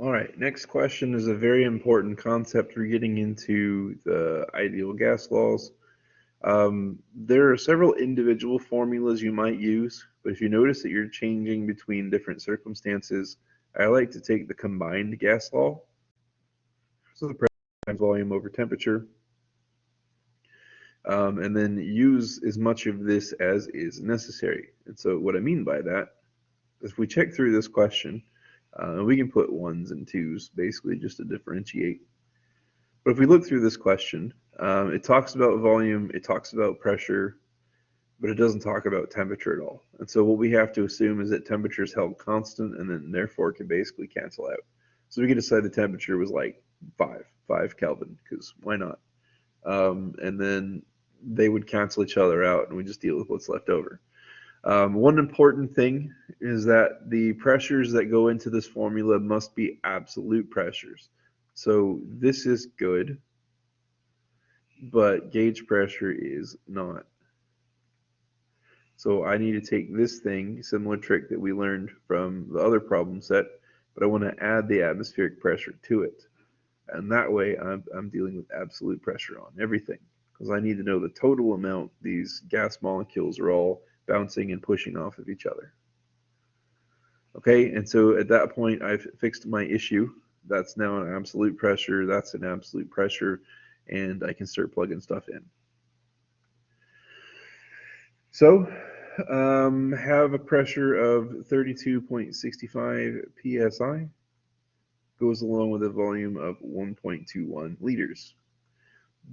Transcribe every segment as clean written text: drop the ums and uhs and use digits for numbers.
All right, next question is a very important concept. We're getting into the ideal gas laws. There are several individual formulas you might use, but if you notice that you're changing between different circumstances, I like to take the combined gas law, so the pressure times volume over temperature, and then use as much of this as is necessary. And so what I mean by that, if we check through this question, we can put ones and twos basically just to differentiate. But if we look through this question, it talks about volume, it talks about pressure, but it doesn't talk about temperature at all. And so what we have to assume is that temperature is held constant and then therefore can basically cancel out. So we could decide the temperature was like 5 Kelvin, because why not? And then they would cancel each other out and we just deal with what's left over. One important thing is that the pressures that go into this formula must be absolute pressures. So this is good, but gauge pressure is not. So I need to take this thing, similar trick that we learned from the other problem set, but I want to add the atmospheric pressure to it. And that way I'm dealing with absolute pressure on everything, because I need to know the total amount these gas molecules are all bouncing and pushing off of each other. Okay, and so at that point I've fixed my issue. That's now an absolute pressure, that's an absolute pressure, and I can start plugging stuff in. So have a pressure of 32.65 psi, goes along with a volume of 1.21 liters.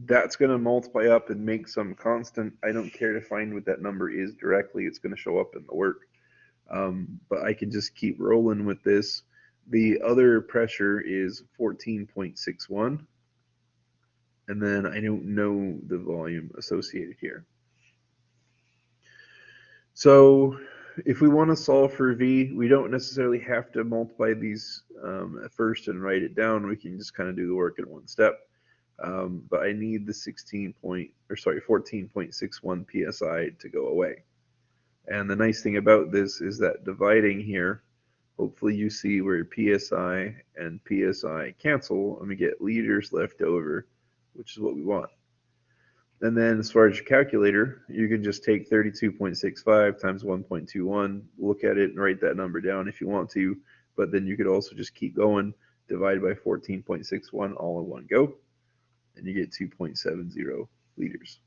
That's going to multiply up and make some constant. I don't care to find what that number is directly. It's going to show up in the work. But I can just keep rolling with this. The other pressure is 14.61. And then I don't know the volume associated here. So if we want to solve for V, we don't necessarily have to multiply these at first and write it down. We can just kind of do the work in one step. But I need the 14.61 psi to go away. And the nice thing about this is that dividing here, hopefully you see where psi and psi cancel, and we get liters left over, which is what we want. And then as far as your calculator, you can just take 32.65 times 1.21, look at it and write that number down if you want to, but then you could also just keep going, divide by 14.61 all in one go, and you get 2.70 liters.